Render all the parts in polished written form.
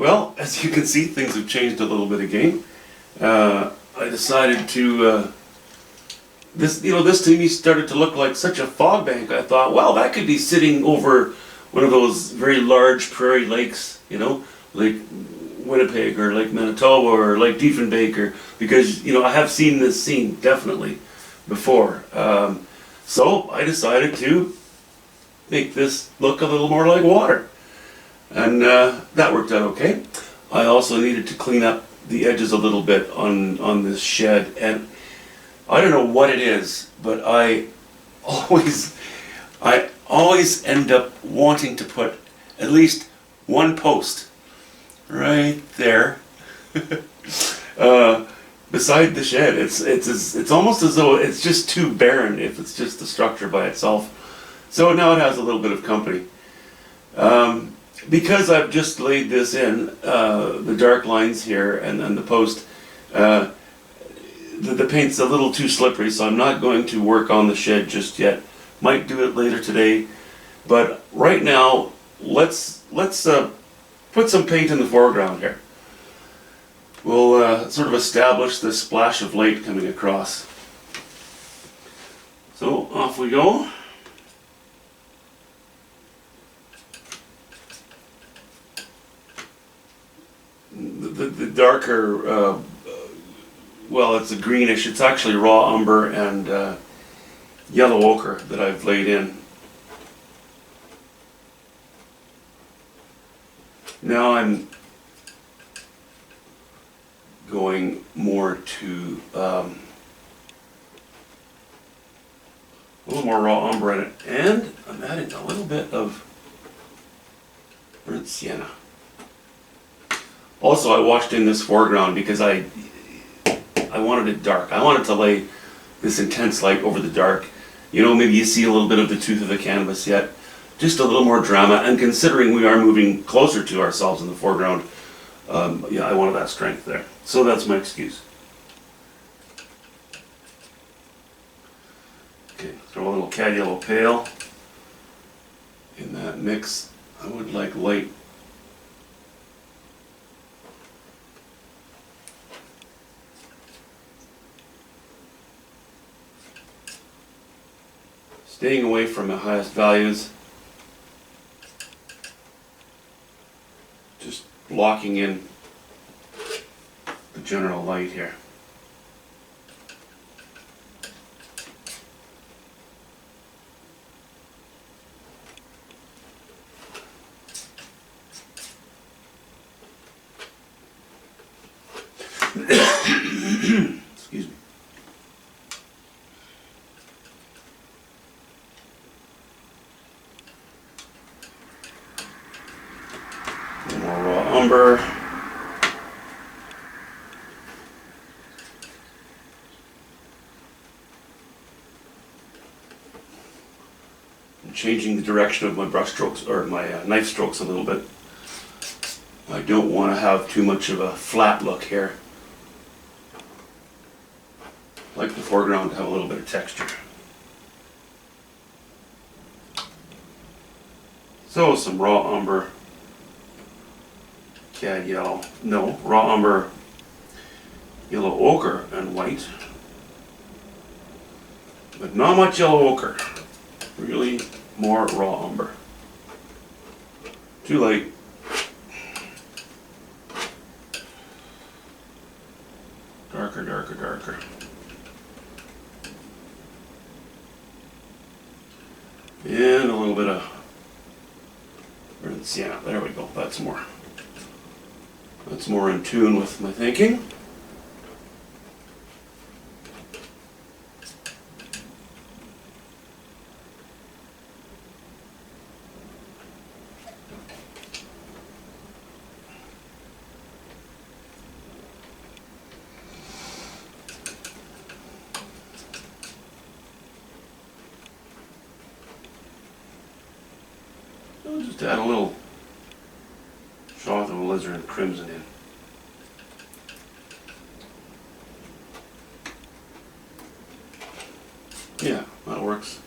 Well, as you can see, things have changed a little bit again. I decided to, this to me started to look like such a fog bank. I thought, well, that could be sitting over one of those very large prairie lakes, Lake Winnipeg or Lake Manitoba or Lake Diefenbaker, because, I have seen this scene definitely before. So I decided to make this look a little more like water. And that worked out okay. I also needed to clean up the edges a little bit on this shed, and I don't know what it is, but I always end up wanting to put at least one post right there beside the shed. It's almost as though it's just too barren if it's just the structure by itself. So now it has a little bit of company. Because I've just laid this in, the dark lines here and then the post, the paint's a little too slippery, so I'm not going to work on the shed just yet. Might do it later today, but right now let's put some paint in the foreground here. We'll sort of establish this splash of light coming across. So off we go. The darker, well, it's a greenish, it's actually raw umber and yellow ochre that I've laid in. Now I'm going more to a little more raw umber in it, and I'm adding a little bit of burnt sienna. Also, I washed in this foreground because I wanted it dark. I wanted to lay this intense light over the dark. Maybe you see a little bit of the tooth of the canvas yet. Just a little more drama, and considering we are moving closer to ourselves in the foreground, I wanted that strength there. So that's my excuse. Okay, throw a little cad yellow pale in that mix. I would like light. Staying away from the highest values. Just blocking in the general light here. Excuse me. More raw umber. I'm changing the direction of my brush strokes, or my knife strokes a little bit. I don't want to have too much of a flat look here. I like the foreground to have a little bit of texture. So some raw umber. Cad yellow, no, raw umber, yellow ochre and white, but not much yellow ochre, really more raw umber. Too light. Darker, darker, darker. And a little bit of burnt sienna, there we go, that's more. That's more in tune with my thinking. I'll just add a little shot of alizarin crimson in. Yeah, that works.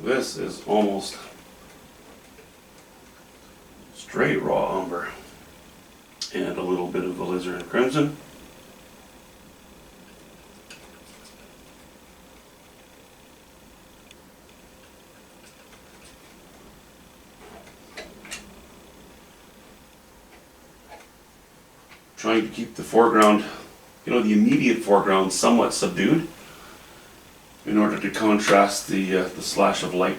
This is almost straight raw umber and a little bit of alizarin crimson. Trying to keep the foreground, the immediate foreground somewhat subdued in order to contrast the slash of light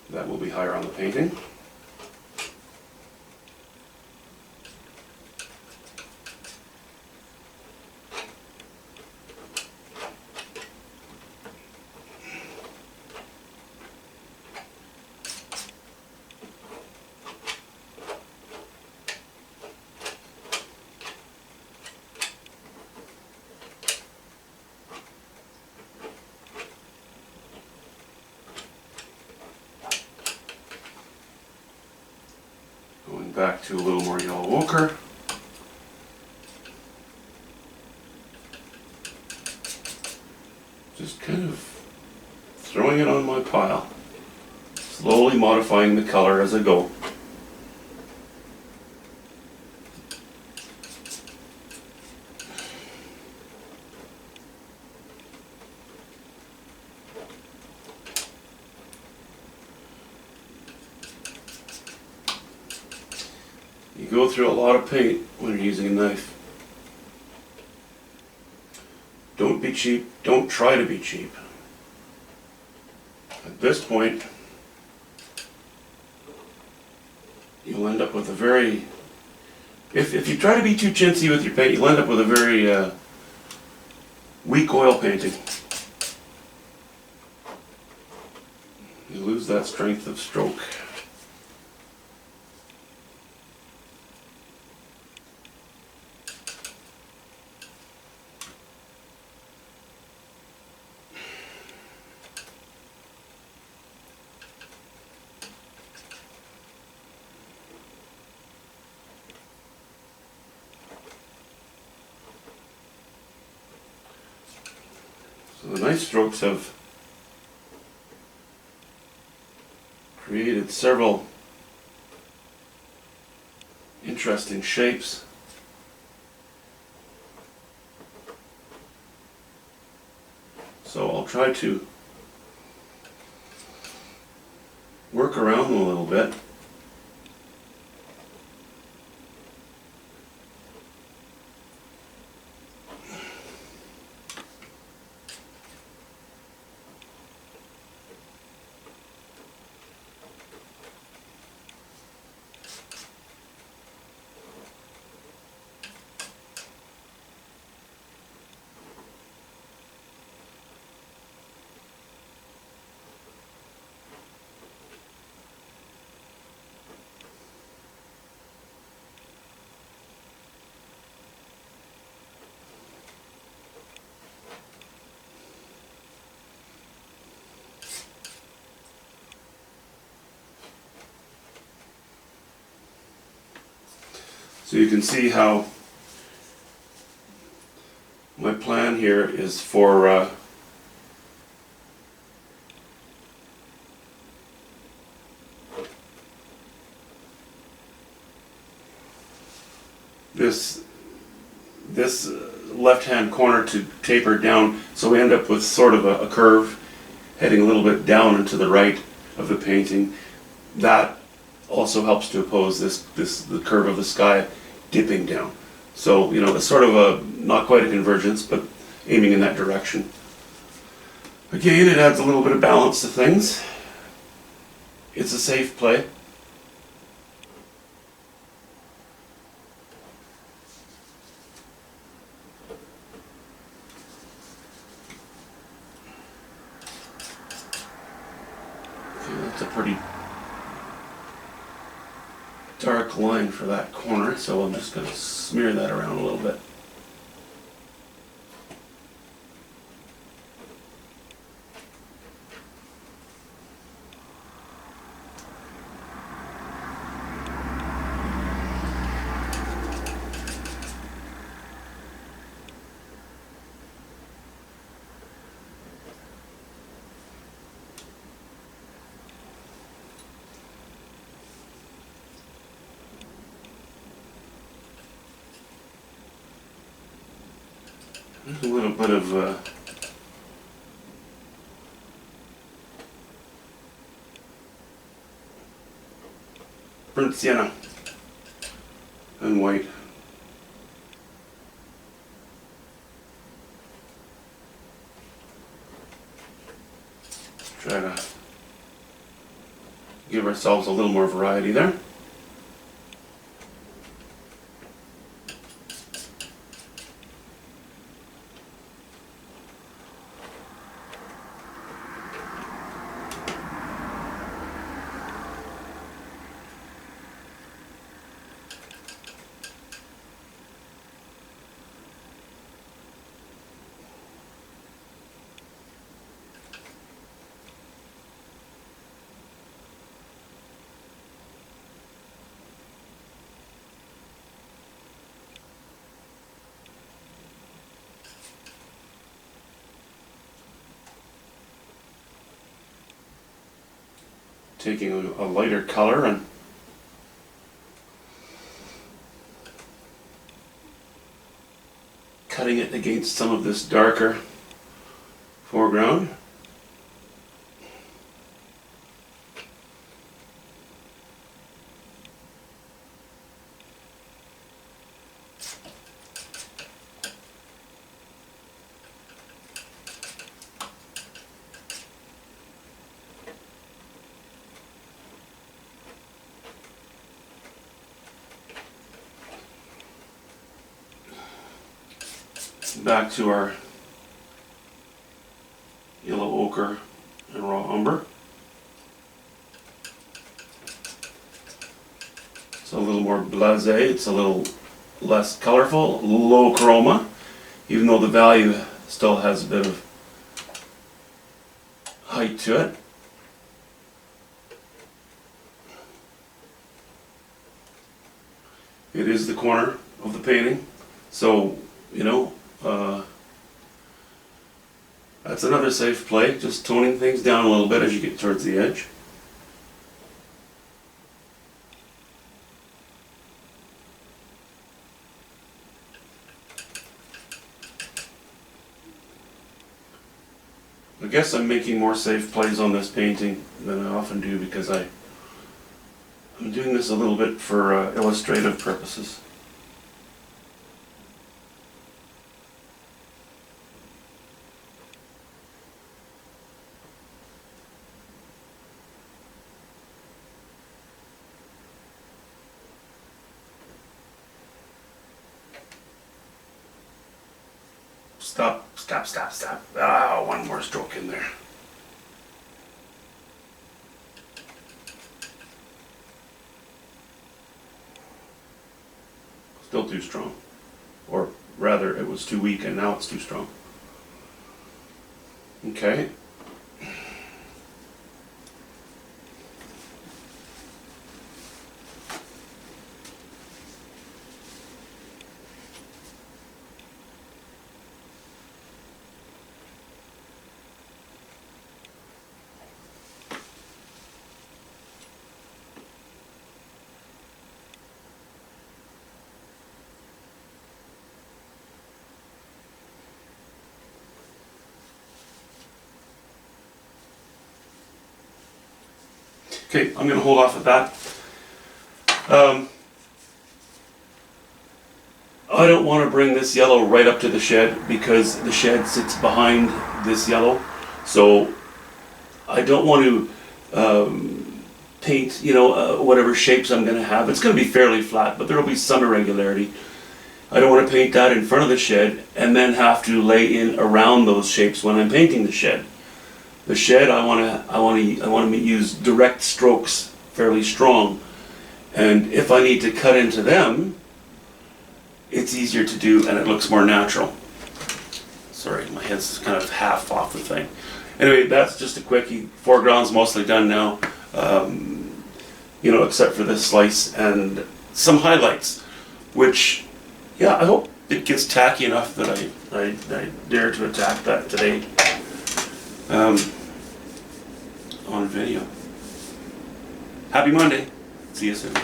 that will be higher on the painting. Going back to a little more yellow ochre. Just kind of throwing it on my pile, slowly modifying the color as I go. You go through a lot of paint when you're using a knife. Don't be cheap. Don't try to be cheap. At this point, you'll end up with a very... If you try to be too chintzy with your paint, you'll end up with a very weak oil painting. You lose that strength of stroke. So the knife strokes have created several interesting shapes. So I'll try to work around them a little bit. So you can see how my plan here is for this left-hand corner to taper down, so we end up with sort of a curve heading a little bit down and to the right of the painting. That also helps to oppose the curve of the sky dipping down. So, it's sort of a, not quite a convergence, but aiming in that direction. Again, it adds a little bit of balance to things. It's a safe play. Okay, that's a pretty dark line for that corner, so I'm just going to smear that around a little bit. There's a little bit of burnt sienna and white. Try to give ourselves a little more variety there. Taking a lighter color and cutting it against some of this darker foreground. Back to our yellow ochre and raw umber. It's a little more blasé, it's a little less colorful, low chroma, even though the value still has a bit of height to it. It is the corner of the painting, so, you know, that's another safe play, just toning things down a little bit as you get towards the edge. I guess I'm making more safe plays on this painting than I often do because I'm doing this a little bit for illustrative purposes. Stop. Ah, one more stroke in there. Still too strong. Or rather, it was too weak and now it's too strong. Okay. Okay, I'm going to hold off at that. I don't want to bring this yellow right up to the shed because the shed sits behind this yellow. So I don't want to paint, you know, whatever shapes I'm going to have. It's going to be fairly flat, but there will be some irregularity. I don't want to paint that in front of the shed and then have to lay in around those shapes when I'm painting the shed. The shed, I want to use direct strokes, fairly strong, and if I need to cut into them, it's easier to do and it looks more natural. Sorry, my head's kind of half off the thing. Anyway, that's just a quickie. Foreground's mostly done now, you know, except for this slice and some highlights, which, yeah, I hope it gets tacky enough that I dare to attack that today. On video. Happy Monday. See you soon.